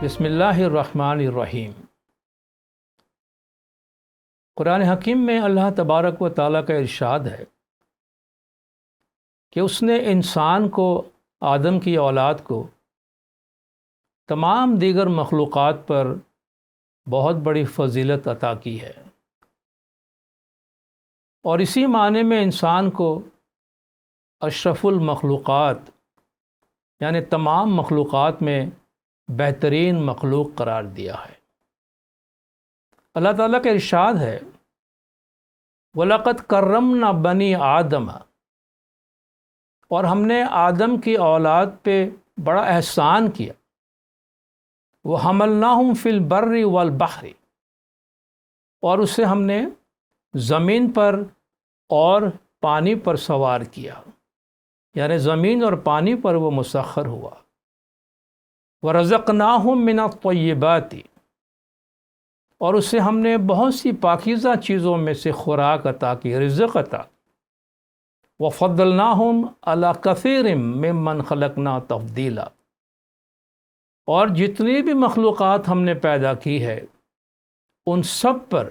بسم اللہ الرحمن الرحیم۔ قرآن حکیم میں اللہ تبارک و تعالیٰ کا ارشاد ہے کہ اس نے انسان کو، آدم کی اولاد کو، تمام دیگر مخلوقات پر بہت بڑی فضیلت عطا کی ہے، اور اسی معنی میں انسان کو اشرف المخلوقات یعنی تمام مخلوقات میں بہترین مخلوق قرار دیا ہے۔ اللہ تعالیٰ کا ارشاد ہے وَلَقَدْ كَرَّمْنَا بَنِي آدَمَ، اور ہم نے آدم کی اولاد پہ بڑا احسان کیا۔ وَحَمَلْنَاهُمْ فِي الْبَرِّ وَالْبَحْرِ، اور اسے ہم نے زمین پر اور پانی پر سوار کیا، یعنی زمین اور پانی پر وہ مسخر ہوا۔ وَرَزَقْنَاهُمْ مِنَ الطَّيِّبَاتِ، اور اسے ہم نے بہت سی پاکیزہ چیزوں میں سے خوراک عطا کی، رزق عطا۔ وَفَضَّلْنَاهُمْ عَلَى كَثِيرٍ مِّمَّنْ خَلَقْنَا تَفْضِيلًا، اور جتنی بھی مخلوقات ہم نے پیدا کی ہے ان سب پر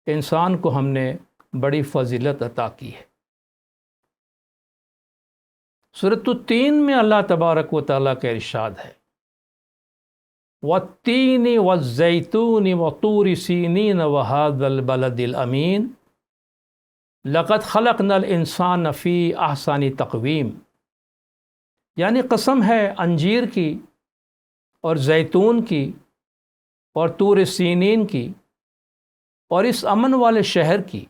انسان کو ہم نے بڑی فضیلت عطا کی ہے۔ سورۃ التین میں اللہ تبارک و تعالیٰ کا ارشاد ہے وَالتِّينِ وَالزَّيْتُونِ وَطُورِ سِينِينَ وَهَذَا الْبَلَدِ الْأَمِينِ لَقَدْ خَلَقْنَا الْإِنسَانَ فِي أَحْسَنِ تَقْوِيمٍ، یعنی قسم ہے انجیر کی اور زیتون کی اور طور سینین کی اور اس امن والے شہر کی،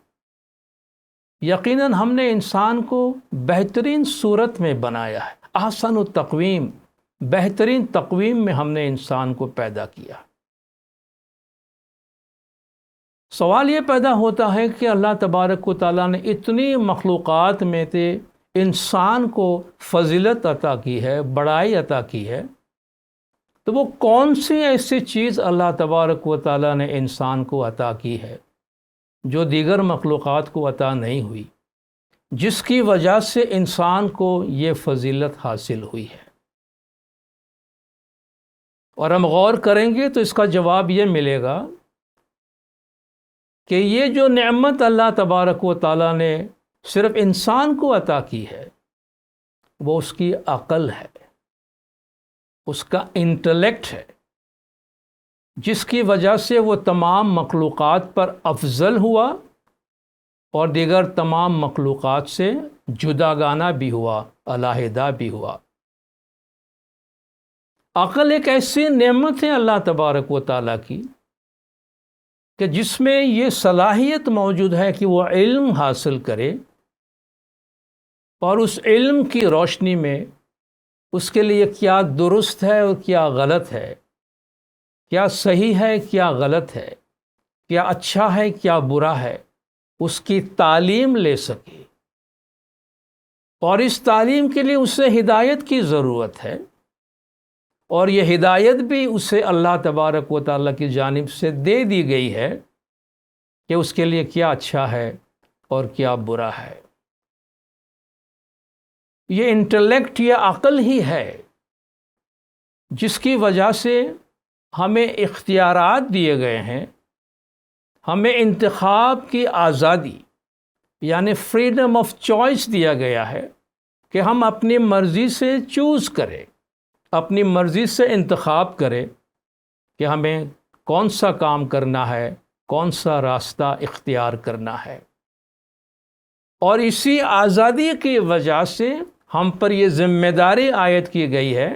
یقیناً ہم نے انسان کو بہترین صورت میں بنایا ہے۔ احسن التقویم، بہترین تقویم میں ہم نے انسان کو پیدا کیا۔ سوال یہ پیدا ہوتا ہے کہ اللہ تبارک و تعالیٰ نے اتنی مخلوقات میں سے انسان کو فضیلت عطا کی ہے، بڑائی عطا کی ہے، تو وہ کون سی ایسی چیز اللہ تبارک و تعالیٰ نے انسان کو عطا کی ہے جو دیگر مخلوقات کو عطا نہیں ہوئی، جس کی وجہ سے انسان کو یہ فضیلت حاصل ہوئی ہے؟ اور ہم غور کریں گے تو اس کا جواب یہ ملے گا کہ یہ جو نعمت اللہ تبارک و تعالیٰ نے صرف انسان کو عطا کی ہے وہ اس کی عقل ہے، اس کا انٹلیکٹ ہے، جس کی وجہ سے وہ تمام مخلوقات پر افضل ہوا اور دیگر تمام مخلوقات سے جداگانہ بھی ہوا، علیحدہ بھی ہوا۔ عقل ایک ایسی نعمت ہے اللہ تبارک و تعالیٰ کی کہ جس میں یہ صلاحیت موجود ہے کہ وہ علم حاصل کرے اور اس علم کی روشنی میں اس کے لیے کیا درست ہے اور کیا غلط ہے، کیا صحیح ہے کیا غلط ہے، کیا اچھا ہے کیا برا ہے، اس کی تعلیم لے سکے۔ اور اس تعلیم کے لیے اسے ہدایت کی ضرورت ہے، اور یہ ہدایت بھی اسے اللہ تبارک و تعالیٰ کی جانب سے دے دی گئی ہے کہ اس کے لیے کیا اچھا ہے اور کیا برا ہے۔ یہ انٹلیکٹ یا عقل ہی ہے جس کی وجہ سے ہمیں اختیارات دیے گئے ہیں، ہمیں انتخاب کی آزادی یعنی فریڈم آف چوائس دیا گیا ہے کہ ہم اپنی مرضی سے چوز کریں، اپنی مرضی سے انتخاب کریں کہ ہمیں کون سا کام کرنا ہے، کون سا راستہ اختیار کرنا ہے۔ اور اسی آزادی کی وجہ سے ہم پر یہ ذمہ داری عائد کی گئی ہے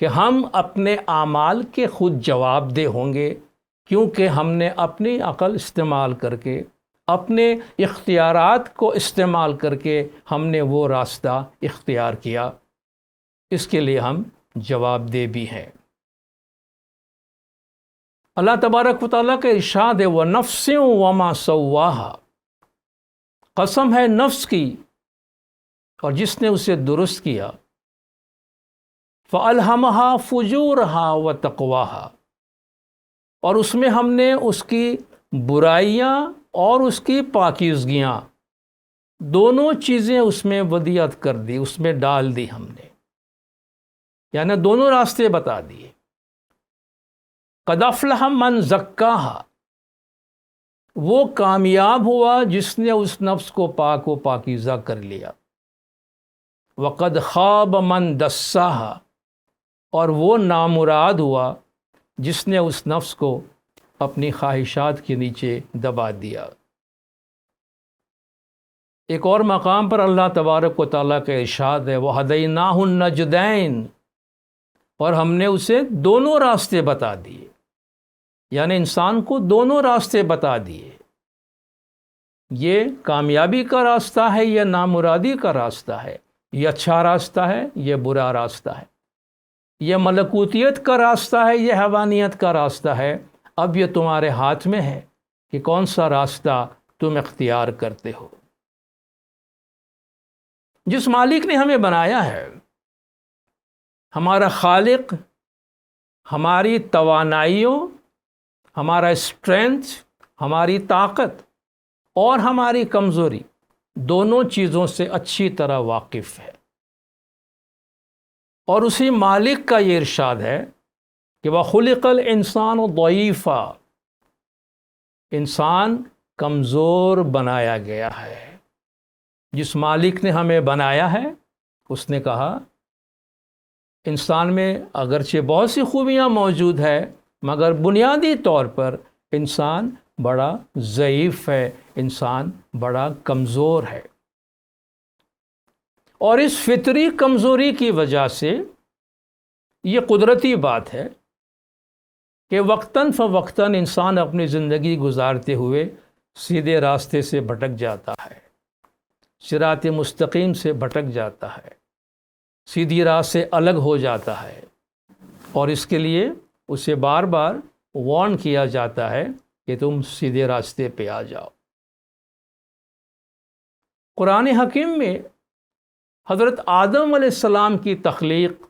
کہ ہم اپنے اعمال کے خود جواب دہ ہوں گے، کیونکہ ہم نے اپنی عقل استعمال کر کے، اپنے اختیارات کو استعمال کر کے ہم نے وہ راستہ اختیار کیا، اس کے لیے ہم جواب دہ بھی ہیں۔ اللہ تبارک و تعالیٰ کا ارشاد ہے وَنَفْسٍ وَمَا سَوَّاهَا، قسم ہے نفس کی اور جس نے اسے درست کیا، فَأَلْهَمَهَا فُجُورَهَا وَتَقْوَاهَا، اور اس میں ہم نے اس کی برائیاں اور اس کی پاکیزگیاں دونوں چیزیں اس میں ودیعت کر دی، اس میں ڈال دی ہم نے، یعنی دونوں راستے بتا دیے۔ قد افلح من زکاہا، وہ کامیاب ہوا جس نے اس نفس کو پاک و پاکیزہ کر لیا۔ وقد خاب من دساہا، اور وہ نامراد ہوا جس نے اس نفس کو اپنی خواہشات کے نیچے دبا دیا۔ ایک اور مقام پر اللہ تبارک و تعالیٰ کا ارشاد ہے وَهَدَيْنَاهُ النَّجْدَيْنِ، اور ہم نے اسے دونوں راستے بتا دیے، یعنی انسان کو دونوں راستے بتا دیے، یہ کامیابی کا راستہ ہے، یہ نامرادی کا راستہ ہے، یہ اچھا راستہ ہے، یہ برا راستہ ہے، یہ ملکوتیت کا راستہ ہے، یہ حیوانیت کا راستہ ہے۔ اب یہ تمہارے ہاتھ میں ہے کہ کون سا راستہ تم اختیار کرتے ہو۔ جس مالک نے ہمیں بنایا ہے، ہمارا خالق، ہماری توانائیوں، ہمارا اسٹرینتھ، ہماری طاقت اور ہماری کمزوری، دونوں چیزوں سے اچھی طرح واقف ہے، اور اسی مالک کا یہ ارشاد ہے کہ وَخُلِقَ الْإِنسَانُ ضَعِيفًا، انسان کمزور بنایا گیا ہے۔ جس مالک نے ہمیں بنایا ہے اس نے کہا انسان میں اگرچہ بہت سی خوبیاں موجود ہے، مگر بنیادی طور پر انسان بڑا ضعیف ہے، انسان بڑا کمزور ہے، اور اس فطری کمزوری کی وجہ سے یہ قدرتی بات ہے کہ وقتاً فوقتاً انسان اپنی زندگی گزارتے ہوئے سیدھے راستے سے بھٹک جاتا ہے، صراط مستقیم سے بھٹک جاتا ہے، سیدھی راہ سے الگ ہو جاتا ہے، اور اس کے لیے اسے بار بار وارن کیا جاتا ہے کہ تم سیدھے راستے پہ آ جاؤ۔ قرآن حکیم میں حضرت آدم علیہ السلام کی تخلیق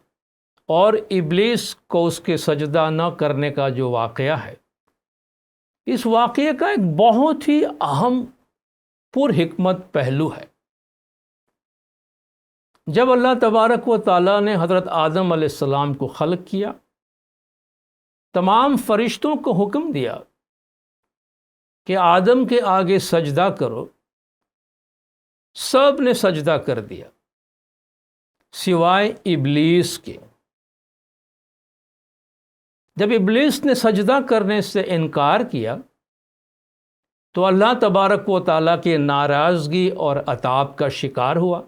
اور ابلیس کو اس کے سجدہ نہ کرنے کا جو واقعہ ہے، اس واقعے کا ایک بہت ہی اہم پر حکمت پہلو ہے۔ جب اللہ تبارک و تعالیٰ نے حضرت آدم علیہ السلام کو خلق کیا، تمام فرشتوں کو حکم دیا کہ آدم کے آگے سجدہ کرو، سب نے سجدہ کر دیا سوائے ابلیس کے۔ جب ابلیس نے سجدہ کرنے سے انکار کیا تو اللہ تبارک و تعالیٰ کے ناراضگی اور عتاب کا شکار ہوا،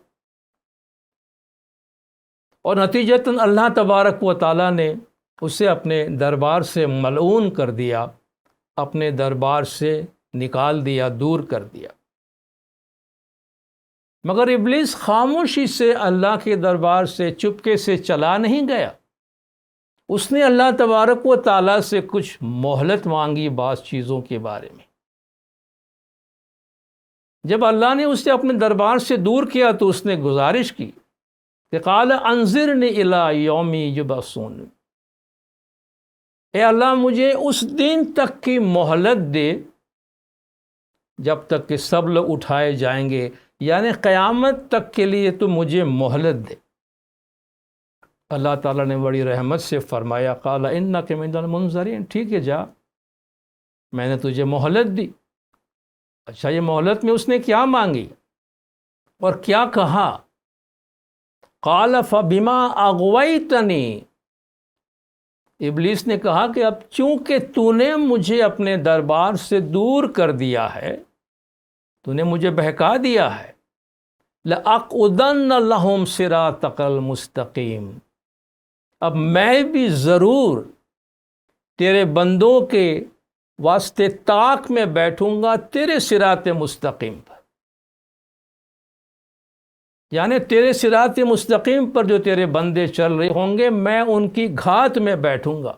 اور نتیجتاً اللہ تبارک و تعالیٰ نے اسے اپنے دربار سے ملعون کر دیا، اپنے دربار سے نکال دیا، دور کر دیا۔ مگر ابلیس خاموشی سے اللہ کے دربار سے چپکے سے چلا نہیں گیا، اس نے اللہ تبارک و تعالیٰ سے کچھ مہلت مانگی بعض چیزوں کے بارے میں۔ جب اللہ نے اسے اپنے دربار سے دور کیا تو اس نے گزارش کی کہ قال انظرنی الی یوم یبعثون، اے اللہ مجھے اس دن تک کی مہلت دے جب تک کہ سب لوگ اٹھائے جائیں گے، یعنی قیامت تک کے لیے تو مجھے مہلت دے۔ اللہ تعالیٰ نے بڑی رحمت سے فرمایا قال انک من المنظرین، ٹھیک ہے جا، میں نے تجھے مہلت دی۔ اچھا، یہ مہلت میں اس نے کیا مانگی اور کیا کہا؟ قال فبما اغویتنی، ابلیس نے کہا کہ اب چونکہ تو نے مجھے اپنے دربار سے دور کر دیا ہے، تو نے مجھے بہکا دیا ہے، لَأَقْعُدَنَّ لَهُمْ صِرَاطَكَ الْمُسْتَقِيمَ، اب میں بھی ضرور تیرے بندوں کے واسطے طاق میں بیٹھوں گا تیرے صراط مستقیم پر، یعنی تیرے صراط مستقیم پر جو تیرے بندے چل رہے ہوں گے، میں ان کی گھات میں بیٹھوں گا،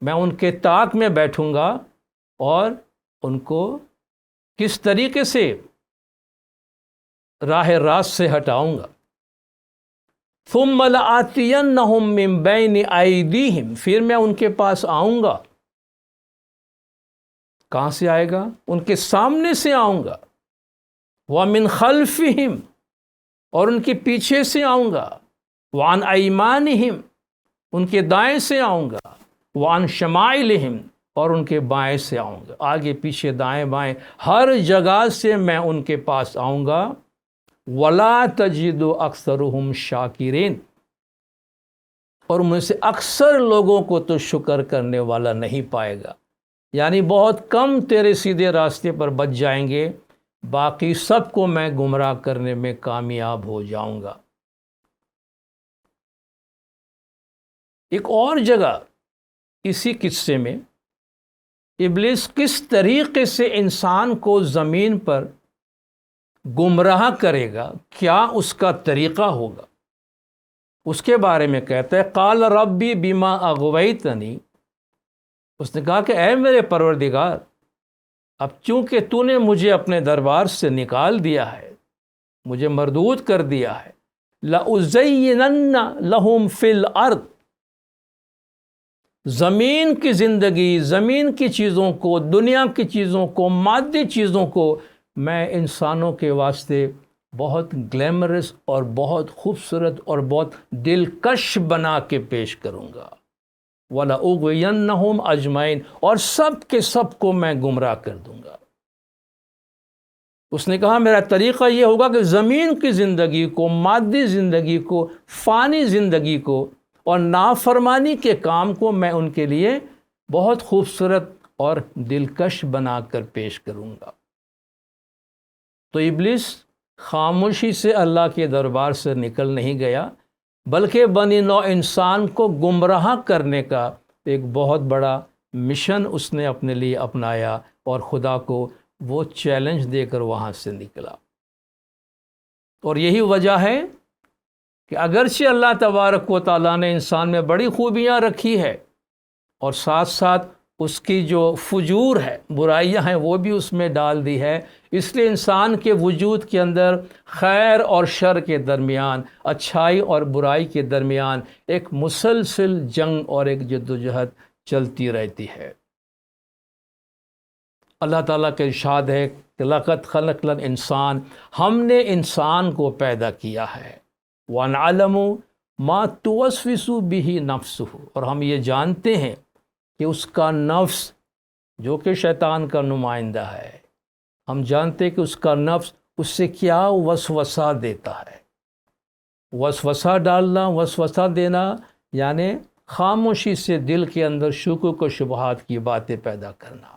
میں ان کے طاق میں بیٹھوں گا، اور ان کو کس طریقے سے راہ راست سے ہٹاؤں گا۔ ثم لآتینہم من بین ایدیہم، پھر میں ان کے پاس آؤں گا۔ کہاں سے آئے گا؟ ان کے سامنے سے آؤں گا۔ ومن خلفہم، اور ان کے پیچھے سے آؤں گا۔ وعن ایمانہم، ان کے دائیں سے آؤں گا۔ وعن شمائلہم، اور ان کے بائیں سے آؤں گا، آگے پیچھے دائیں بائیں ہر جگہ سے میں ان کے پاس آؤں گا۔ ولا تجد اکثرہم شاکرین، اور مجھ سے اکثر لوگوں کو تو شکر کرنے والا نہیں پائے گا، یعنی بہت کم تیرے سیدھے راستے پر بچ جائیں گے، باقی سب کو میں گمراہ کرنے میں کامیاب ہو جاؤں گا۔ ایک اور جگہ اسی قصے میں ابلیس کس طریقے سے انسان کو زمین پر گمراہ کرے گا، کیا اس کا طریقہ ہوگا، اس کے بارے میں کہتا ہے قال ربی بما اغویتنی، اس نے کہا کہ اے میرے پروردگار، اب چونکہ تو نے مجھے اپنے دربار سے نکال دیا ہے، مجھے مردود کر دیا ہے، لَأُزَيِّنَنَّ لَهُمْ فِي الْأَرْضِ، زمین کی زندگی، زمین کی چیزوں کو، دنیا کی چیزوں کو، مادی چیزوں کو میں انسانوں کے واسطے بہت گلیمرس اور بہت خوبصورت اور بہت دلکش بنا کے پیش کروں گا۔ وَلَأُغْوِيَنَّهُمْ أَجْمَعِينَ، اور سب کے سب کو میں گمراہ کر دوں گا۔ اس نے کہا میرا طریقہ یہ ہوگا کہ زمین کی زندگی کو، مادی زندگی کو، فانی زندگی کو اور نافرمانی کے کام کو میں ان کے لیے بہت خوبصورت اور دلکش بنا کر پیش کروں گا۔ تو ابلیس خاموشی سے اللہ کے دربار سے نکل نہیں گیا، بلکہ بنی نوع انسان کو گمراہ کرنے کا ایک بہت بڑا مشن اس نے اپنے لیے اپنایا، اور خدا کو وہ چیلنج دے کر وہاں سے نکلا۔ اور یہی وجہ ہے کہ اگرچہ اللہ تبارک و تعالیٰ نے انسان میں بڑی خوبیاں رکھی ہے، اور ساتھ ساتھ اس کی جو فجور ہے، برائیاں ہیں، وہ بھی اس میں ڈال دی ہے، اس لیے انسان کے وجود کے اندر خیر اور شر کے درمیان، اچھائی اور برائی کے درمیان ایک مسلسل جنگ اور ایک جدوجہد چلتی رہتی ہے۔ اللہ تعالیٰ کا ارشاد ہے کہ لَقَدْ خَلَقْنَا الْإِنسَانَ، ہم نے انسان کو پیدا کیا ہے، وَنَعْلَمُ مَا تُوَسْوِسُ بِهِ نَفْسُهُ، اور ہم یہ جانتے ہیں کہ اس کا نفس، جو کہ شیطان کا نمائندہ ہے، ہم جانتے کہ اس کا نفس اس سے کیا وسوسہ دیتا ہے۔ وسوسہ ڈالنا، وسوسہ دینا یعنی خاموشی سے دل کے اندر شکوک و شبہات کی باتیں پیدا کرنا۔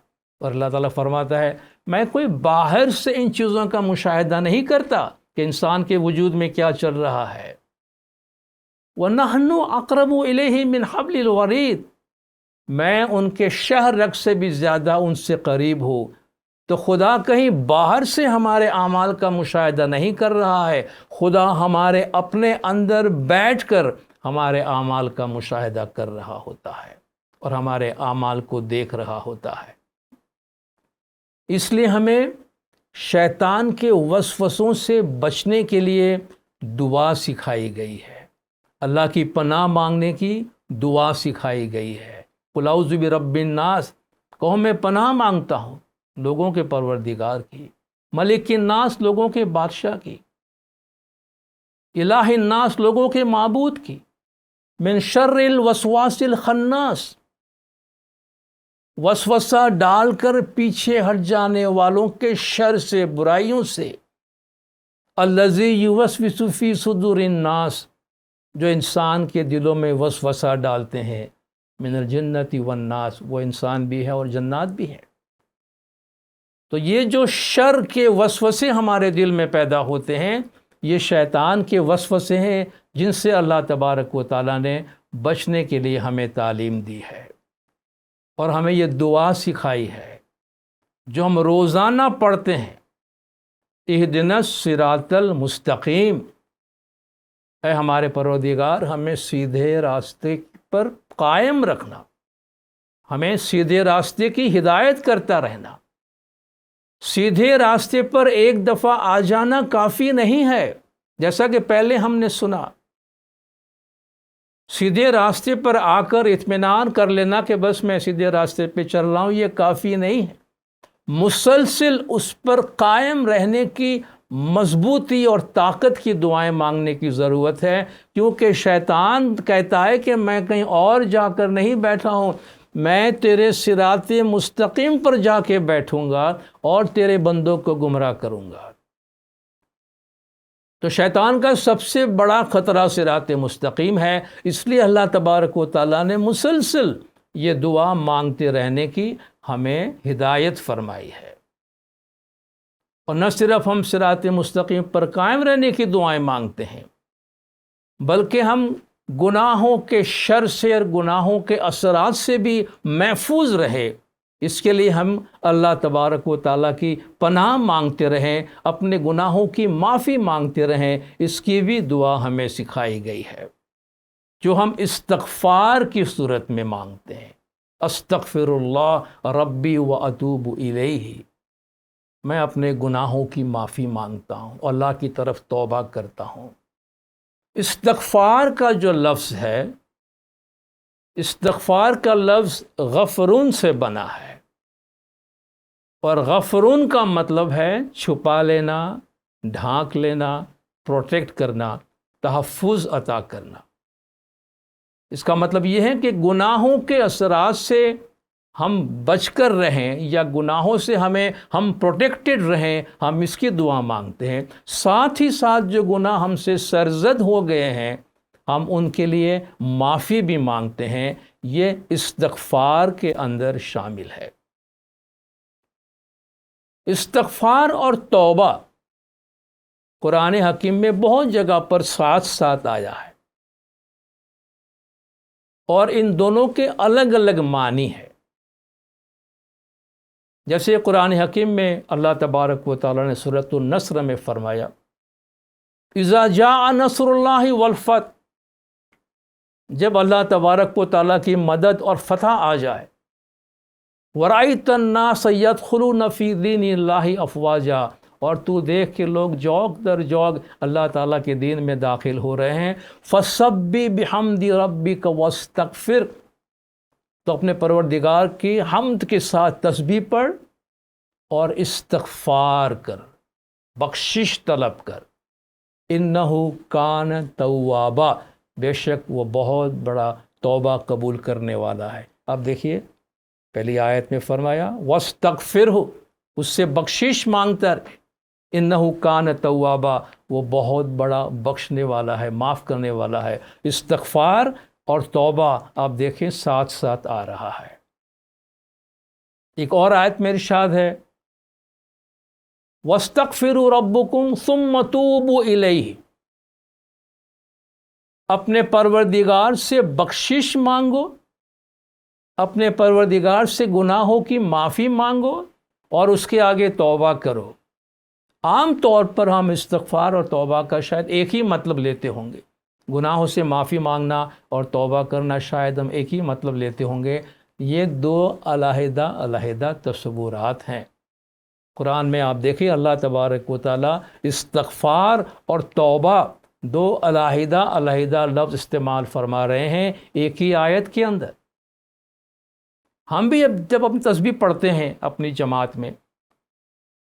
اور اللہ تعالیٰ فرماتا ہے میں کوئی باہر سے ان چیزوں کا مشاہدہ نہیں کرتا کہ انسان کے وجود میں کیا چل رہا ہے۔ وَنَحْنُ أَقْرَبُ إِلَيْهِ مِنْ حَبْلِ الْوَرِيدِ، میں ان کے شہ رگ سے بھی زیادہ ان سے قریب ہوں۔ تو خدا کہیں باہر سے ہمارے اعمال کا مشاہدہ نہیں کر رہا ہے، خدا ہمارے اپنے اندر بیٹھ کر ہمارے اعمال کا مشاہدہ کر رہا ہوتا ہے اور ہمارے اعمال کو دیکھ رہا ہوتا ہے۔ اس لیے ہمیں شیطان کے وسوسوں سے بچنے کے لیے دعا سکھائی گئی ہے، اللہ کی پناہ مانگنے کی دعا سکھائی گئی ہے۔ قُلْ اعوذ برب الناس، کہو میں پناہ مانگتا ہوں لوگوں کے پروردگار کی، ملک الناس لوگوں کے بادشاہ کی، الہ الناس لوگوں کے معبود کی، من شر الوسواس الخناس، وسوسہ ڈال کر پیچھے ہٹ جانے والوں کے شر سے، برائیوں سے، الذی یوسوس فی صدور الناس، جو انسان کے دلوں میں وسوسہ ڈالتے ہیں، من الجنت والناس، وہ انسان بھی ہے اور جنات بھی ہے۔ تو یہ جو شر کے وسوسے ہمارے دل میں پیدا ہوتے ہیں، یہ شیطان کے وسوسے ہیں جن سے اللہ تبارک و تعالیٰ نے بچنے کے لیے ہمیں تعلیم دی ہے، اور ہمیں یہ دعا سکھائی ہے جو ہم روزانہ پڑھتے ہیں، اہدنا الصراط المستقیم، اے ہمارے پروردگار ہمیں سیدھے راستے پر قائم رکھنا، ہمیں سیدھے راستے کی ہدایت کرتا رہنا۔ سیدھے راستے پر ایک دفعہ آ جانا کافی نہیں ہے، جیسا کہ پہلے ہم نے سنا۔ سیدھے راستے پر آ کر اطمینان کر لینا کہ بس میں سیدھے راستے پہ چل رہا ہوں، یہ کافی نہیں ہے۔ مسلسل اس پر قائم رہنے کی مضبوطی اور طاقت کی دعائیں مانگنے کی ضرورت ہے، کیونکہ شیطان کہتا ہے کہ میں کہیں اور جا کر نہیں بیٹھا ہوں، میں تیرے صراط مستقیم پر جا کے بیٹھوں گا اور تیرے بندوں کو گمراہ کروں گا۔ تو شیطان کا سب سے بڑا خطرہ صراط مستقیم ہے، اس لیے اللہ تبارک و تعالیٰ نے مسلسل یہ دعا مانگتے رہنے کی ہمیں ہدایت فرمائی ہے۔ اور نہ صرف ہم صراط مستقیم پر قائم رہنے کی دعائیں مانگتے ہیں، بلکہ ہم گناہوں کے شر سے اور گناہوں کے اثرات سے بھی محفوظ رہے، اس کے لیے ہم اللہ تبارک و تعالیٰ کی پناہ مانگتے رہیں، اپنے گناہوں کی معافی مانگتے رہیں، اس کی بھی دعا ہمیں سکھائی گئی ہے، جو ہم استغفار کی صورت میں مانگتے ہیں۔ استغفر اللہ ربی و اتوب الیہ، میں اپنے گناہوں کی معافی مانگتا ہوں اور اللہ کی طرف توبہ کرتا ہوں۔ استغفار کا جو لفظ ہے، استغفار کا لفظ غفرون سے بنا ہے، اور غفرون کا مطلب ہے چھپا لینا، ڈھانک لینا، پروٹیکٹ کرنا، تحفظ عطا کرنا۔ اس کا مطلب یہ ہے کہ گناہوں کے اثرات سے ہم بچ کر رہیں، یا گناہوں سے ہم پروٹیکٹڈ رہیں، ہم اس کی دعا مانگتے ہیں۔ ساتھ ہی ساتھ جو گناہ ہم سے سرزد ہو گئے ہیں، ہم ان کے لیے معافی بھی مانگتے ہیں، یہ استغفار کے اندر شامل ہے۔ استغفار اور توبہ قرآن حکیم میں بہت جگہ پر ساتھ ساتھ آیا ہے، اور ان دونوں کے الگ الگ معنی ہے۔ جیسے قرآن حکیم میں اللہ تبارک و تعالیٰ نے سورۃ النصر میں فرمایا، اذا جاء نصر اللہ والفتح، جب اللہ تبارک و تعالیٰ کی مدد اور فتح آ جائے، ورأیت الناس یدخلون فی دین اللہ افواجا، اور تو دیکھ کے لوگ جوق در جوق اللہ تعالیٰ کے دین میں داخل ہو رہے ہیں، فسبح بحمد ربک واستغفر، تو اپنے پروردگار کی حمد کے ساتھ تسبیح پڑھ اور استغفار کر، بخشش طلب کر، انہ کان توابا، بے شک وہ بہت بڑا توبہ قبول کرنے والا ہے۔ اب دیکھیے پہلی آیت میں فرمایا واستغفرہ، اس سے بخشش مانگتا ہے، انہ کان توابا، وہ بہت بڑا بخشنے والا ہے، معاف کرنے والا ہے۔ استغفار اور توبہ آپ دیکھیں ساتھ ساتھ آ رہا ہے۔ ایک اور آیت میں ارشاد ہے وَاسْتَغْفِرُوا رَبُّكُمْ ثُمَّ تُوبُوا إِلَيْهِ، اپنے پروردگار سے بخشش مانگو، اپنے پروردگار سے گناہوں کی معافی مانگو اور اس کے آگے توبہ کرو۔ عام طور پر ہم استغفار اور توبہ کا شاید ایک ہی مطلب لیتے ہوں گے، گناہوں سے معافی مانگنا اور توبہ کرنا شاید ہم ایک ہی مطلب لیتے ہوں گے۔ یہ دو علیحدہ علیحدہ تصورات ہیں۔ قرآن میں آپ دیکھیں اللہ تبارک و تعالیٰ استغفار اور توبہ دو علیحدہ علیحدہ لفظ استعمال فرما رہے ہیں ایک ہی آیت کے اندر۔ ہم بھی جب ہم تسبیح پڑھتے ہیں اپنی جماعت میں،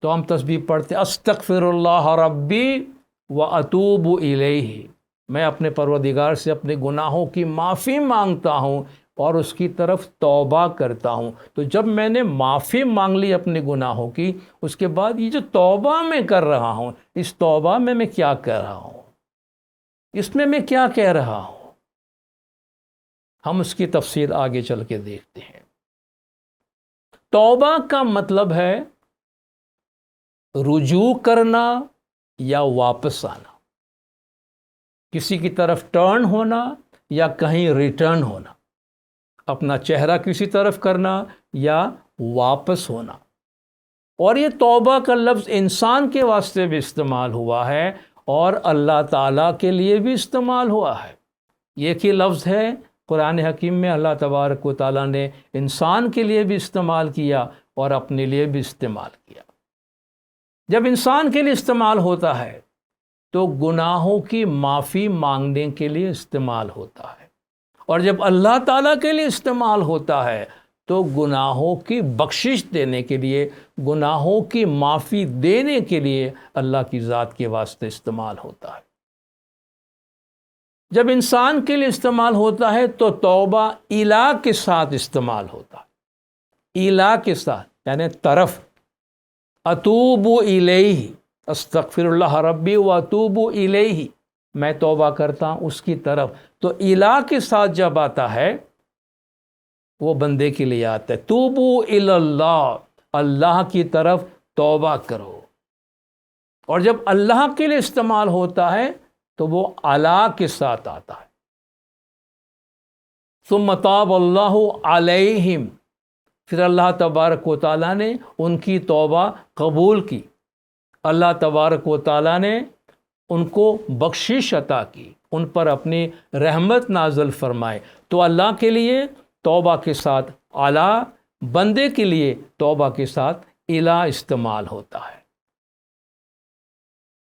تو ہم تسبیح پڑھتے استغفر اللہ ربی و اتوب الیہ، میں اپنے پروردگار سے اپنے گناہوں کی معافی مانگتا ہوں اور اس کی طرف توبہ کرتا ہوں۔ تو جب میں نے معافی مانگ لی اپنے گناہوں کی، اس کے بعد یہ جو توبہ میں کر رہا ہوں، اس توبہ میں کیا کہہ رہا ہوں، اس میں کیا کہہ رہا ہوں، ہم اس کی تفصیل آگے چل کے دیکھتے ہیں۔ توبہ کا مطلب ہے رجوع کرنا یا واپس آنا، کسی کی طرف ٹرن ہونا یا کہیں ریٹرن ہونا، اپنا چہرہ کسی طرف کرنا یا واپس ہونا۔ اور یہ توبہ کا لفظ انسان کے واسطے بھی استعمال ہوا ہے اور اللہ تعالیٰ کے لیے بھی استعمال ہوا ہے۔ ایک ہی لفظ ہے، قرآن حکیم میں اللہ تبارک و تعالیٰ نے انسان کے لیے بھی استعمال کیا اور اپنے لیے بھی استعمال کیا۔ جب انسان کے لیے استعمال ہوتا ہے تو گناہوں کی معافی مانگنے کے لیے استعمال ہوتا ہے، اور جب اللہ تعالیٰ کے لیے استعمال ہوتا ہے تو گناہوں کی بخشش دینے کے لیے، گناہوں کی معافی دینے کے لیے اللہ کی ذات کے واسطے استعمال ہوتا ہے۔ جب انسان کے لیے استعمال ہوتا ہے تو توبہ الہ کے ساتھ استعمال ہوتا ہے، الہ کے ساتھ یعنی طرف، اتوب الیہ، استغفر اللہ ربی و اتوب الیہ، میں توبہ کرتا ہوں اس کی طرف۔ تو الہ کے ساتھ جب آتا ہے وہ بندے کے لیے آتا ہے، توبو الی اللہ، اللہ کی طرف توبہ کرو۔ اور جب اللہ کے لیے استعمال ہوتا ہے تو وہ علی کے ساتھ آتا ہے، ثم تاب اللہ علیہم، پھر اللہ تبارک و تعالیٰ نے ان کی توبہ قبول کی، اللہ تبارک و تعالیٰ نے ان کو بخشش عطا کی، ان پر اپنی رحمت نازل فرمائے۔ تو اللہ کے لیے توبہ کے ساتھ اعلی، بندے کے لیے توبہ کے ساتھ الہ استعمال ہوتا ہے۔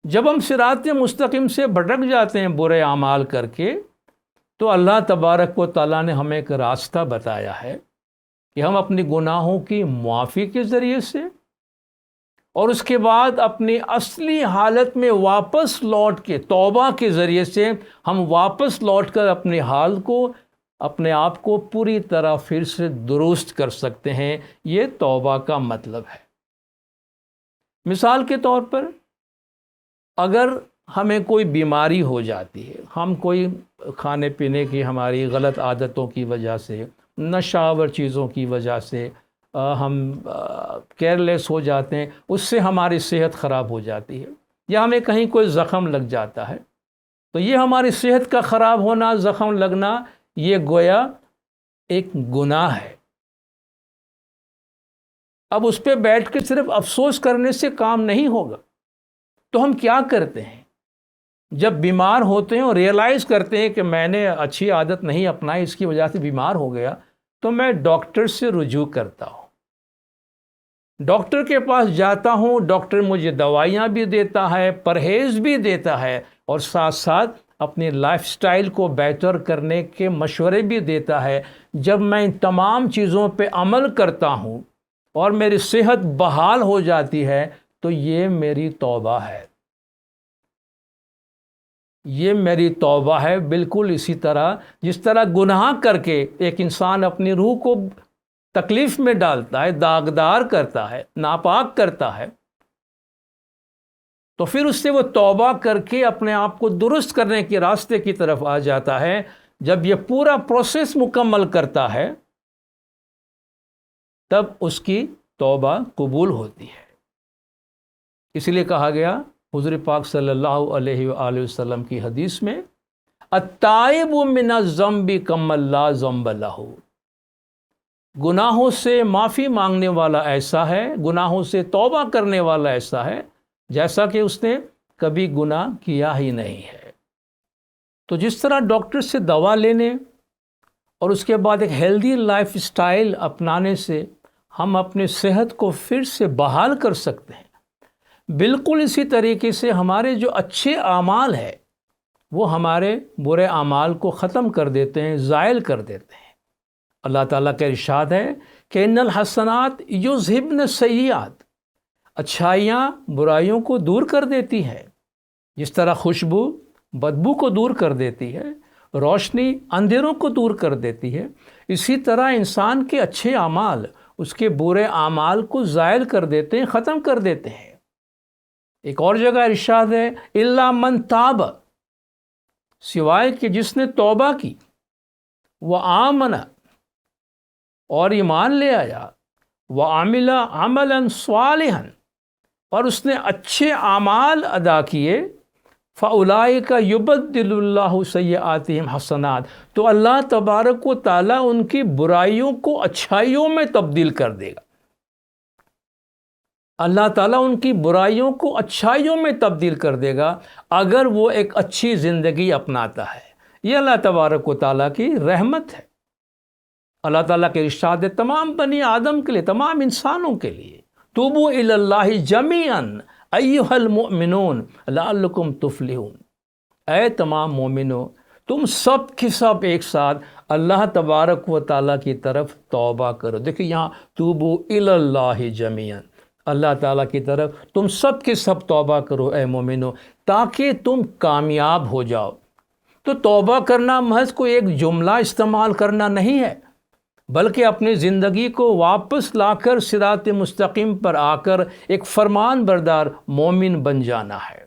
جب ہم صراط مستقیم سے بھٹک جاتے ہیں برے اعمال کر کے، تو اللہ تبارک و تعالیٰ نے ہمیں ایک راستہ بتایا ہے کہ ہم اپنی گناہوں کی معافی کے ذریعے سے اور اس کے بعد اپنی اصلی حالت میں واپس لوٹ کے توبہ کے ذریعے سے ہم واپس لوٹ کر اپنے حال کو، اپنے آپ کو پوری طرح پھر سے درست کر سکتے ہیں۔ یہ توبہ کا مطلب ہے۔ مثال کے طور پر اگر ہمیں کوئی بیماری ہو جاتی ہے، ہم کوئی کھانے پینے کی ہماری غلط عادتوں کی وجہ سے، نشہ آور چیزوں کی وجہ سے ہم کیئرلیس ہو جاتے ہیں، اس سے ہماری صحت خراب ہو جاتی ہے، یا ہمیں کہیں کوئی زخم لگ جاتا ہے، تو یہ ہماری صحت کا خراب ہونا، زخم لگنا، یہ گویا ایک گناہ ہے۔ اب اس پہ بیٹھ کے صرف افسوس کرنے سے کام نہیں ہوگا، تو ہم کیا کرتے ہیں؟ جب بیمار ہوتے ہیں اور ریئلائز کرتے ہیں کہ میں نے اچھی عادت نہیں اپنائی، اس کی وجہ سے بیمار ہو گیا، تو میں ڈاکٹر سے رجوع کرتا ہوں، ڈاکٹر کے پاس جاتا ہوں، ڈاکٹر مجھے دوائیاں بھی دیتا ہے، پرہیز بھی دیتا ہے، اور ساتھ ساتھ اپنی لائف سٹائل کو بہتر کرنے کے مشورے بھی دیتا ہے۔ جب میں ان تمام چیزوں پہ عمل کرتا ہوں اور میری صحت بحال ہو جاتی ہے، تو یہ میری توبہ ہے، یہ میری توبہ ہے۔ بالکل اسی طرح جس طرح گناہ کر کے ایک انسان اپنی روح کو تکلیف میں ڈالتا ہے، داغدار کرتا ہے، ناپاک کرتا ہے، تو پھر اس سے وہ توبہ کر کے اپنے آپ کو درست کرنے کے راستے کی طرف آ جاتا ہے۔ جب یہ پورا پروسیس مکمل کرتا ہے تب اس کی توبہ قبول ہوتی ہے۔ اس لیے کہا گیا حضور پاک صلی اللہ علیہ وآلہ وسلم کی حدیث میں، التائب من الذنب کمن لا ذنب لہ، گناہوں سے معافی مانگنے والا ایسا ہے، گناہوں سے توبہ کرنے والا ایسا ہے جیسا کہ اس نے کبھی گناہ کیا ہی نہیں ہے۔ تو جس طرح ڈاکٹر سے دوا لینے اور اس کے بعد ایک ہیلدی لائف سٹائل اپنانے سے ہم اپنی صحت کو پھر سے بحال کر سکتے ہیں، بالکل اسی طریقے سے ہمارے جو اچھے اعمال ہیں وہ ہمارے برے اعمال کو ختم کر دیتے ہیں، زائل کر دیتے ہیں۔ اللہ تعالیٰ کا ارشاد ہے کہ ان الحسنات یذہبن السیئات، اچھائیاں برائیوں کو دور کر دیتی ہیں، جس طرح خوشبو بدبو کو دور کر دیتی ہے، روشنی اندھیروں کو دور کر دیتی ہے، اسی طرح انسان کے اچھے اعمال اس کے برے اعمال کو زائل کر دیتے ہیں، ختم کر دیتے ہیں۔ ایک اور جگہ ارشاد ہے الا من تاب، سوائے کہ جس نے توبہ کی، وآمن، اور ایمان لے آیا، وعمل عملا صالحا، اور اس نے اچھے اعمال ادا کیے، فاولئک یبدل اللہ سیئاتہم حسنات، تو اللہ تبارک و تعالیٰ ان کی برائیوں کو اچھائیوں میں تبدیل کر دے گا۔ اللہ تعالیٰ ان کی برائیوں کو اچھائیوں میں تبدیل کر دے گا اگر وہ ایک اچھی زندگی اپناتا ہے۔ یہ اللہ تبارک و تعالیٰ کی رحمت ہے۔ اللہ تعالیٰ کے ارشاد ہے تمام بنی آدم کے لیے، تمام انسانوں کے لیے، توبو الی اللہ جمیعا ایھا المؤمنون لعلکم تفلحون، اے تمام مومنوں تم سب کے سب ایک ساتھ اللہ تبارک و تعالیٰ کی طرف توبہ کرو. دیکھیں یہاں توبو الی اللہ جمیعا، اللہ تعالیٰ کی طرف تم سب کے سب توبہ کرو اے مومنو، تاکہ تم کامیاب ہو جاؤ. تو توبہ کرنا محض کوئی ایک جملہ استعمال کرنا نہیں ہے، بلکہ اپنی زندگی کو واپس لا کر صراط مستقیم پر آ کر ایک فرمان بردار مومن بن جانا ہے.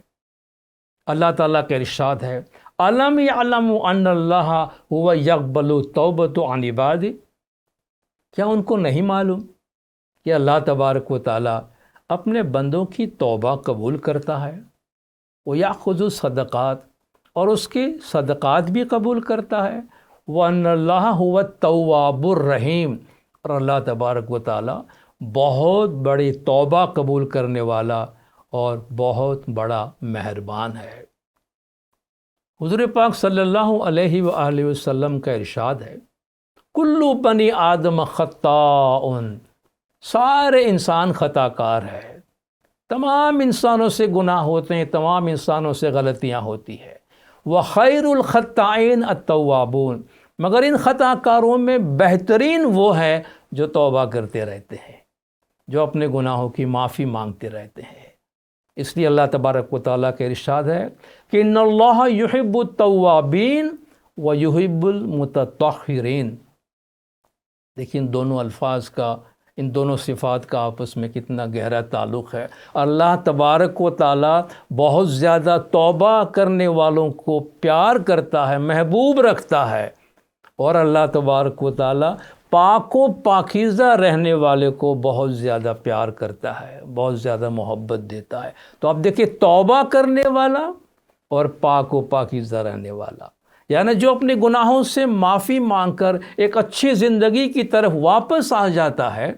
اللہ تعالیٰ کا ارشاد ہے الم یعلم ان اللہ هو یقبل التوبۃ عن عبادہ، کیا ان کو نہیں معلوم کہ اللہ تبارک و تعالیٰ اپنے بندوں کی توبہ قبول کرتا ہے، ویأخذ الصدقات، اور اس کے صدقات بھی قبول کرتا ہے، وَأَنَّ اللَّهَ هُوَ التَّوَّابُ الرَّحِيمُ، اور اللہ تبارک و تعالیٰ بہت بڑی توبہ قبول کرنے والا اور بہت بڑا مہربان ہے. حضور پاک صلی اللہ علیہ وآلہ وسلم کا ارشاد ہے کل بنی آدم خطاء، سارے انسان خطا کار ہے، تمام انسانوں سے گناہ ہوتے ہیں، تمام انسانوں سے غلطیاں ہوتی ہے. وخیر الخطائین التوابون، مگر ان خطا کاروں میں بہترین وہ ہے جو توبہ کرتے رہتے ہیں، جو اپنے گناہوں کی معافی مانگتے رہتے ہیں. اس لیے اللہ تبارک و تعالیٰ کا ارشاد ہے کہ ان اللہ یحب التوابین و یحب المتطہرین. دیکھیں ان دونوں الفاظ کا، ان دونوں صفات کا آپس میں کتنا گہرا تعلق ہے. اللہ تبارک و تعالیٰ بہت زیادہ توبہ کرنے والوں کو پیار کرتا ہے، محبوب رکھتا ہے، اور اللہ تبارک و تعالیٰ پاک و پاکیزہ رہنے والے کو بہت زیادہ پیار کرتا ہے، بہت زیادہ محبت دیتا ہے. تو اب دیکھیں توبہ کرنے والا اور پاک و پاکیزہ رہنے والا، یعنی جو اپنے گناہوں سے معافی مانگ کر ایک اچھی زندگی کی طرف واپس آ جاتا ہے،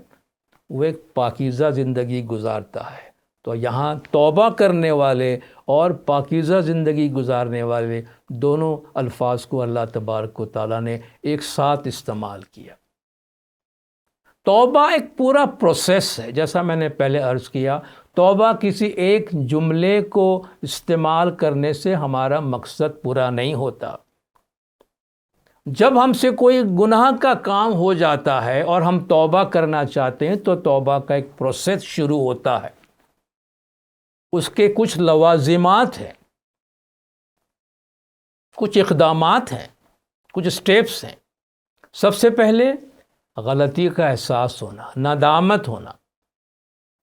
وہ ایک پاکیزہ زندگی گزارتا ہے. تو یہاں توبہ کرنے والے اور پاکیزہ زندگی گزارنے والے دونوں الفاظ کو اللہ تبارک و تعالیٰ نے ایک ساتھ استعمال کیا. توبہ ایک پورا پروسیس ہے، جیسا میں نے پہلے عرض کیا. توبہ کسی ایک جملے کو استعمال کرنے سے ہمارا مقصد پورا نہیں ہوتا. جب ہم سے کوئی گناہ کا کام ہو جاتا ہے اور ہم توبہ کرنا چاہتے ہیں تو توبہ کا ایک پروسیس شروع ہوتا ہے. اس کے کچھ لوازمات ہیں، کچھ اقدامات ہیں، کچھ سٹیپس ہیں. سب سے پہلے غلطی کا احساس ہونا، ندامت ہونا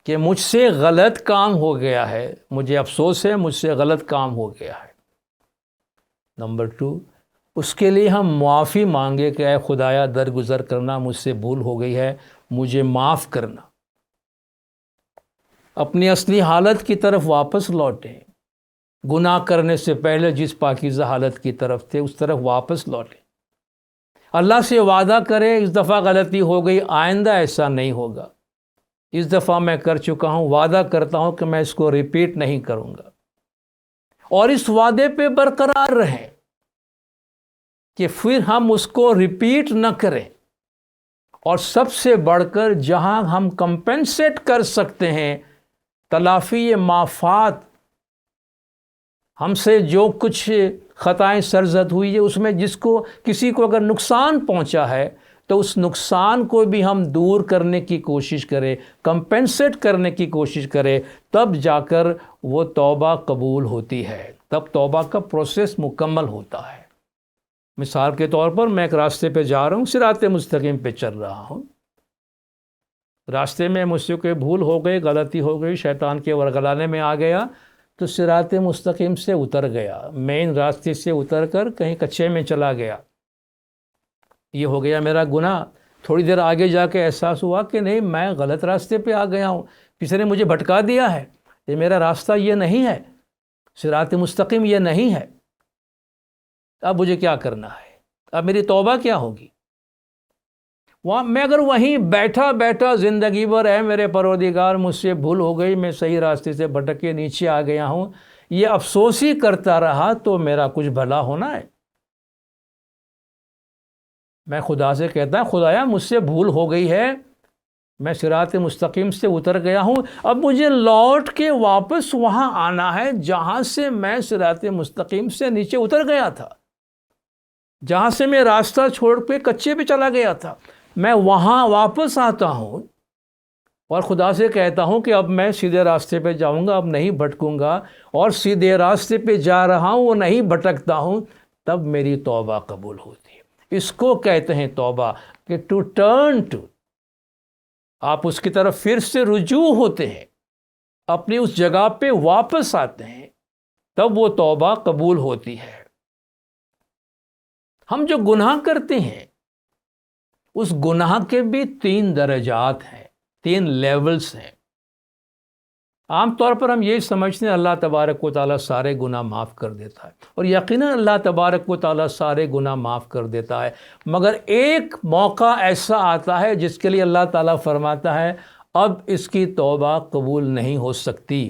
کہ مجھ سے غلط کام ہو گیا ہے، مجھے افسوس ہے مجھ سے غلط کام ہو گیا ہے. نمبر 2، اس کے لیے ہم معافی مانگے کہ اے خدایا درگزر کرنا، مجھ سے بھول ہو گئی ہے، مجھے معاف کرنا. اپنی اصلی حالت کی طرف واپس لوٹیں، گناہ کرنے سے پہلے جس پاکیزہ حالت کی طرف تھے اس طرف واپس لوٹیں. اللہ سے وعدہ کرے اس دفعہ غلطی ہو گئی، آئندہ ایسا نہیں ہوگا، اس دفعہ میں کر چکا ہوں، وعدہ کرتا ہوں کہ میں اس کو ریپیٹ نہیں کروں گا. اور اس وعدے پہ برقرار رہیں کہ پھر ہم اس کو ریپیٹ نہ کریں. اور سب سے بڑھ کر جہاں ہم کمپنسیٹ کر سکتے ہیں، تلافی مافات، ہم سے جو کچھ خطائیں سرزد ہوئی ہے اس میں جس کو کسی کو اگر نقصان پہنچا ہے تو اس نقصان کو بھی ہم دور کرنے کی کوشش کریں، کمپنسیٹ کرنے کی کوشش کریں، تب جا کر وہ توبہ قبول ہوتی ہے، تب توبہ کا پروسیس مکمل ہوتا ہے. مثال کے طور پر میں ایک راستے پہ جا رہا ہوں، صراط مستقیم پہ چل رہا ہوں، راستے میں مجھ سے کوئی بھول ہو گئی، غلطی ہو گئی، شیطان کے ورگلانے میں آ گیا تو صراط مستقیم سے اتر گیا، مین راستے سے اتر کر کہیں کچے میں چلا گیا. یہ ہو گیا میرا گناہ. تھوڑی دیر آگے جا کے احساس ہوا کہ نہیں، میں غلط راستے پہ آ گیا ہوں، کسی نے مجھے بھٹکا دیا ہے، یہ میرا راستہ یہ نہیں ہے، صراط مستقیم یہ نہیں ہے. اب مجھے کیا کرنا ہے؟ اب میری توبہ کیا ہوگی؟ میں اگر وہیں بیٹھا بیٹھا زندگی بھر اے میرے پروردگار مجھ سے بھول ہو گئی، میں صحیح راستے سے بھٹک کے نیچے آ گیا ہوں، یہ افسوس ہی کرتا رہا تو میرا کچھ بھلا ہونا ہے؟ میں خدا سے کہتا ہوں خدایا مجھ سے بھول ہو گئی ہے، میں صراط مستقیم سے اتر گیا ہوں، اب مجھے لوٹ کے واپس وہاں آنا ہے جہاں سے میں صراط مستقیم سے نیچے اتر گیا تھا. جہاں سے میں راستہ چھوڑ کے کچے پہ چلا گیا تھا، میں وہاں واپس آتا ہوں اور خدا سے کہتا ہوں کہ اب میں سیدھے راستے پہ جاؤں گا، اب نہیں بھٹکوں گا، اور سیدھے راستے پہ جا رہا ہوں، وہ نہیں بھٹکتا ہوں، تب میری توبہ قبول ہوتی ہے۔ اس کو کہتے ہیں توبہ، کہ ٹو ٹرن ٹو، آپ اس کی طرف پھر سے رجوع ہوتے ہیں، اپنی اس جگہ پہ واپس آتے ہیں، تب وہ توبہ قبول ہوتی ہے۔ ہم جو گناہ کرتے ہیں اس گناہ کے بھی 3 درجات ہیں، 3 لیولز ہیں۔ عام طور پر ہم یہی سمجھتے ہیں اللہ تبارک و تعالیٰ سارے گناہ معاف کر دیتا ہے، اور یقیناً اللہ تبارک و تعالیٰ سارے گناہ معاف کر دیتا ہے، مگر ایک موقع ایسا آتا ہے جس کے لیے اللہ تعالیٰ فرماتا ہے اب اس کی توبہ قبول نہیں ہو سکتی،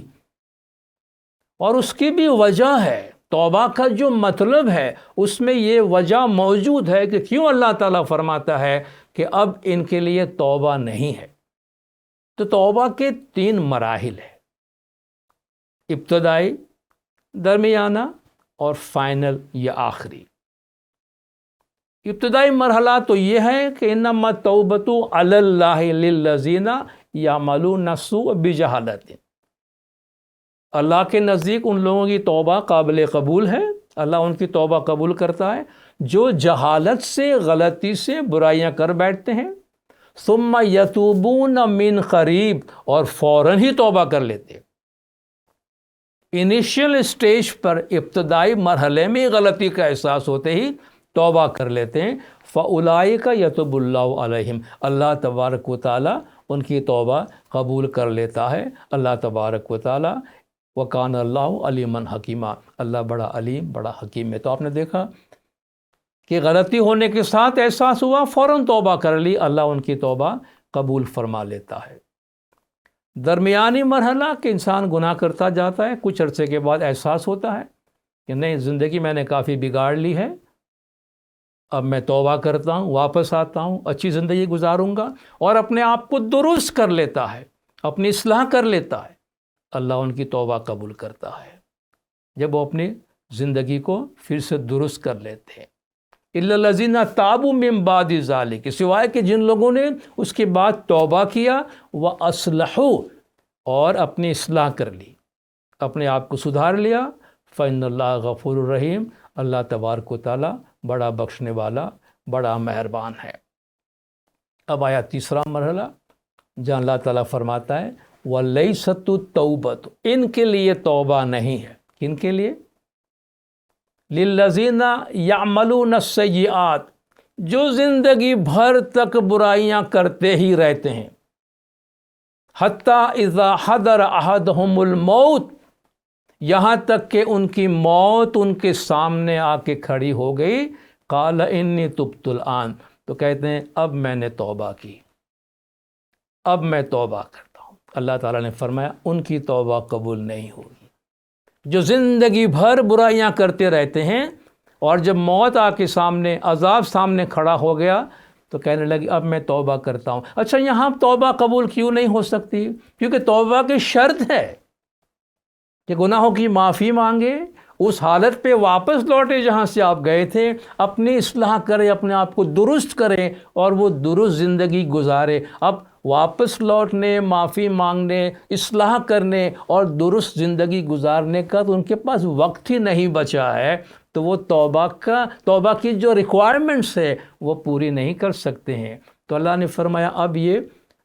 اور اس کی بھی وجہ ہے۔ توبہ کا جو مطلب ہے اس میں یہ وجہ موجود ہے کہ کیوں اللہ تعالیٰ فرماتا ہے کہ اب ان کے لیے توبہ نہیں ہے۔ تو توبہ کے 3 مراحل ہیں، ابتدائی، درمیانہ اور فائنل یا آخری۔ ابتدائی مرحلہ تو یہ ہے کہ انما التوبۃ علی اللہ للذین یعملون السوء بجہالۃ، اللہ کے نزدیک ان لوگوں کی توبہ قابل قبول ہے، اللہ ان کی توبہ قبول کرتا ہے جو جہالت سے، غلطی سے برائیاں کر بیٹھتے ہیں، ثم یتوبون من قریب، اور فوراً ہی توبہ کر لیتے ہیں۔ انیشیل اسٹیج پر، ابتدائی مرحلے میں غلطی کا احساس ہوتے ہی توبہ کر لیتے ہیں، فَأُولَئِكَ يَتُوبُ اللَّهُ عَلَيْهِمْ، اللہ تبارک و تعالیٰ ان کی توبہ قبول کر لیتا ہے۔ اللہ تبارک و تعالیٰ وَكَانَ اللَّهُ عَلِيمًا حَكِيمًا، اللہ بڑا علیم، بڑا حکیم ہے۔ تو آپ نے دیکھا کہ غلطی ہونے کے ساتھ احساس ہوا، فوراً توبہ کر لی، اللہ ان کی توبہ قبول فرما لیتا ہے۔ درمیانی مرحلہ کہ انسان گناہ کرتا جاتا ہے، کچھ عرصے کے بعد احساس ہوتا ہے کہ نہیں، زندگی میں نے کافی بگاڑ لی ہے، اب میں توبہ کرتا ہوں، واپس آتا ہوں، اچھی زندگی گزاروں گا، اور اپنے آپ کو درست کر لیتا ہے، اپنی اصلاح کر لیتا ہے، اللہ ان کی توبہ قبول کرتا ہے جب وہ اپنی زندگی کو پھر سے درست کر لیتے ہیں۔ اِلَّا الَّذِينَ تَابُوا مِن بَعْدِ ذَلِكَ، سوائے کہ جن لوگوں نے اس کے بعد توبہ کیا، وَأَصْلَحُوا، اور اپنی اصلاح کر لی، اپنے آپ کو سدھار لیا، فَإِنَّ اللَّهَ غَفُورٌ رَحِيمٌ، اللہ تبارک و تعالیٰ بڑا بخشنے والا، بڑا مہربان ہے۔ اب آیا تیسرا مرحلہ جہاں اللہ تعالیٰ فرماتا ہے وَلَيْسَتُ التَّوْبَةُ، ان کے لیے توبہ نہیں ہے۔ کن کے لیے؟ لِلَّذِينَ يَعْمَلُونَ السَّيِّئَاتِ، جو زندگی بھر تک برائیاں کرتے ہی رہتے ہیں، حَتَّى إِذَا حَضَرَ أَحَدَهُمُ الْمَوْتُ، یہاں تک کہ ان کی موت ان کے سامنے آ کے کھڑی ہو گئی، قَالَ إِنِّي تُبْتُ الْآنَ، تو کہتے ہیں اب میں نے توبہ کی، اب میں توبہ کرتا ہوں۔ اللہ تعالیٰ نے فرمایا ان کی توبہ قبول نہیں ہوگی۔ جو زندگی بھر برائیاں کرتے رہتے ہیں اور جب موت آ کے سامنے، عذاب سامنے کھڑا ہو گیا، تو کہنے لگی اب میں توبہ کرتا ہوں۔ اچھا، یہاں توبہ قبول کیوں نہیں ہو سکتی؟ کیونکہ توبہ کی شرط ہے کہ گناہوں کی معافی مانگے، اس حالت پہ واپس لوٹے جہاں سے آپ گئے تھے، اپنی اصلاح کرے، اپنے آپ کو درست کرے، اور وہ درست زندگی گزارے۔ اب واپس لوٹنے، معافی مانگنے، اصلاح کرنے اور درست زندگی گزارنے کا تو ان کے پاس وقت ہی نہیں بچا ہے، تو وہ توبہ کی جو ریکوائرمنٹس ہے وہ پوری نہیں کر سکتے ہیں۔ تو اللہ نے فرمایا اب یہ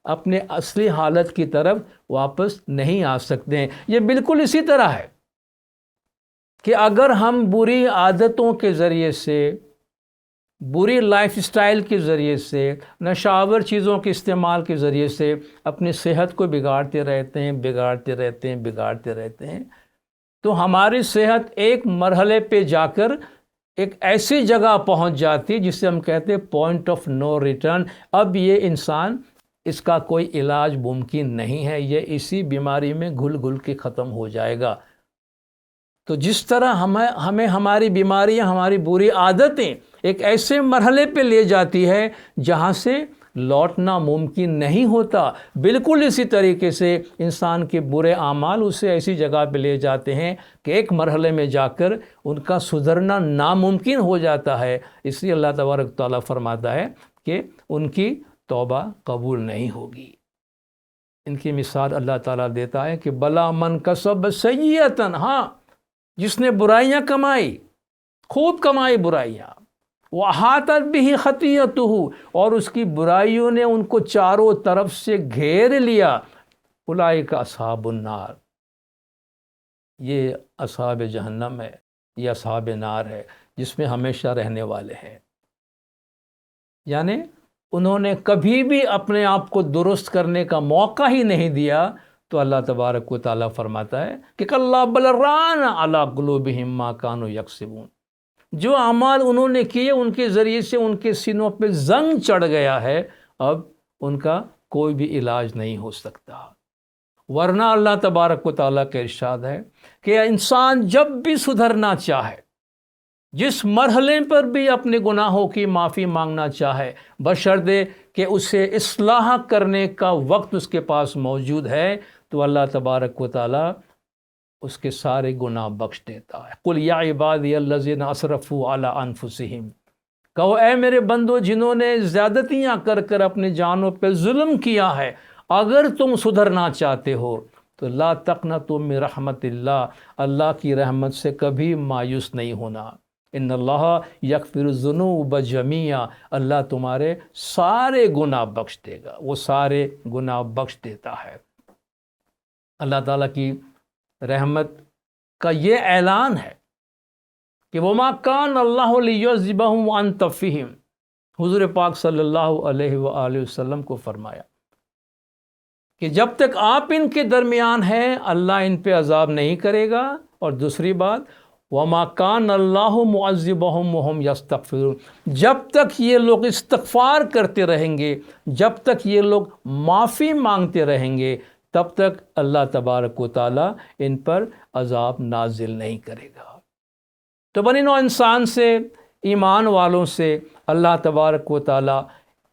اپنے اصلی حالت کی طرف واپس نہیں آ سکتے ہیں۔ یہ بالکل اسی طرح ہے کہ اگر ہم بری عادتوں کے ذریعے سے، بری لائف سٹائل کے ذریعے سے، نشاور چیزوں کے استعمال کے ذریعے سے اپنی صحت کو بگاڑتے رہتے ہیں، تو ہماری صحت ایک مرحلے پہ جا کر ایک ایسی جگہ پہنچ جاتی جسے ہم کہتے ہیں پوائنٹ آف نو ریٹرن۔ اب یہ انسان، اس کا کوئی علاج ممکن نہیں ہے، یہ اسی بیماری میں گھل گھل کے ختم ہو جائے گا۔ تو جس طرح ہمیں ہماری بیماریاں، ہماری بری عادتیں ایک ایسے مرحلے پہ لے جاتی ہے جہاں سے لوٹنا ممکن نہیں ہوتا۔ بالکل اسی طریقے سے انسان کے برے اعمال اسے ایسی جگہ پہ لے جاتے ہیں کہ ایک مرحلے میں جا کر ان کا سدھرنا ناممکن ہو جاتا ہے۔ اس لیے اللہ تبارک تعالیٰ فرماتا ہے کہ ان کی توبہ قبول نہیں ہوگی۔ ان کی مثال اللہ تعالیٰ دیتا ہے کہ بلا من کسب سیئۃ، ہاں جس نے برائیاں کمائی، خوب کمائی برائیاں، وَأَحَاطَتْ بِهِ خَطِیَّتُهُ، اور اس کی برائیوں نے ان کو چاروں طرف سے گھیر لیا، اولئک اصحاب النار، یہ اصحاب جہنم ہے، یہ اصحاب نار ہے جس میں ہمیشہ رہنے والے ہیں۔ یعنی انہوں نے کبھی بھی اپنے آپ کو درست کرنے کا موقع ہی نہیں دیا، تو اللہ تبارک و تعالیٰ فرماتا ہے کہ کَلَّا بَلْ رَانَ عَلَىٰ قُلُوبِهِم مَّا كَانُوا يَكْسِبُونَ، جو اعمال انہوں نے کیے ان کے ذریعے سے ان کے سینوں پہ زنگ چڑھ گیا ہے، اب ان کا کوئی بھی علاج نہیں ہو سکتا۔ ورنہ اللہ تبارک و تعالیٰ کا ارشاد ہے کہ انسان جب بھی سدھرنا چاہے، جس مرحلے پر بھی اپنے گناہوں کی معافی مانگنا چاہے، بشرطے کہ اسے اصلاح کرنے کا وقت اس کے پاس موجود ہے، تو اللہ تبارک و تعالیٰ اس کے سارے گناہ بخش دیتا ہے۔ قُلْ يَا عِبَادِيَ الَّذِينَ أَسْرَفُوا عَلَىٰ أَنفُسِهِمْ، کہو اے میرے بندو جنہوں نے زیادتیاں کر کر اپنے جانوں پہ ظلم کیا ہے، اگر تم سدھرنا چاہتے ہو تو لا تقنطوا من رحمت اللہ، اللہ کی رحمت سے کبھی مایوس نہیں ہونا۔ ان اللہ یغفر الذنوب جمیعا، اللہ تمہارے سارے گناہ بخش دے گا، وہ سارے گناہ بخش دیتا ہے۔ اللہ تعالیٰ کی رحمت کا یہ اعلان ہے کہ وَمَا كَانَ اللَّهُ لِيُعَذِّبَهُمْ وَأَنْتَ فِيهِمْ، حضور پاک صلی اللہ علیہ وآلہ وسلم کو فرمایا کہ جب تک آپ ان کے درمیان ہیں اللہ ان پہ عذاب نہیں کرے گا، اور دوسری بات وَمَا كَانَ اللَّهُ مُعَذِّبَهُمْ وَهُمْ يَسْتَغْفِرُونَ، جب تک یہ لوگ استغفار کرتے رہیں گے، جب تک یہ لوگ معافی مانگتے رہیں گے، تب تک اللہ تبارک و تعالیٰ ان پر عذاب نازل نہیں کرے گا۔ تو بنی نوع انسان سے، ایمان والوں سے اللہ تبارک و تعالیٰ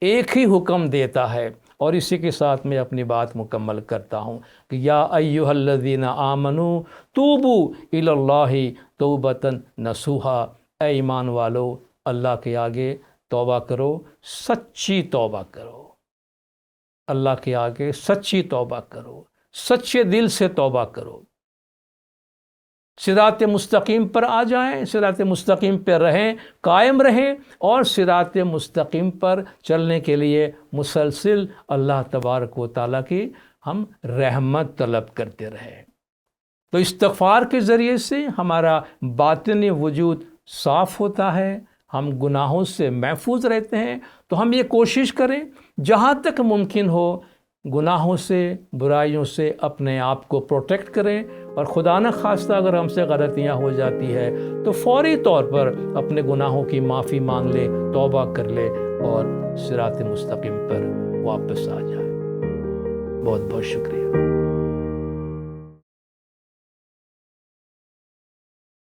ایک ہی حکم دیتا ہے، اور اسی کے ساتھ میں اپنی بات مکمل کرتا ہوں کہ یا ایھا الذین آمنوا توبوا الی اللہ توبۃ نصوحا، اے ایمان والو اللہ کے آگے توبہ کرو، سچی توبہ کرو، اللہ کے آگے سچی توبہ کرو، سچے دل سے توبہ کرو، صراط مستقیم پر آ جائیں، صراط مستقیم پہ رہیں، قائم رہیں، اور صراط مستقیم پر چلنے کے لیے مسلسل اللہ تبارک و تعالیٰ کی ہم رحمت طلب کرتے رہیں۔ تو استغفار کے ذریعے سے ہمارا باطنی وجود صاف ہوتا ہے، ہم گناہوں سے محفوظ رہتے ہیں۔ تو ہم یہ کوشش کریں جہاں تک ممکن ہو گناہوں سے، برائیوں سے اپنے آپ کو پروٹیکٹ کریں، اور خدا نہ خواستہ اگر ہم سے غلطیاں ہو جاتی ہے تو فوری طور پر اپنے گناہوں کی معافی مانگ لے، توبہ کر لے، اور صراط مستقیم پر واپس آ جائے۔ بہت بہت شکریہ۔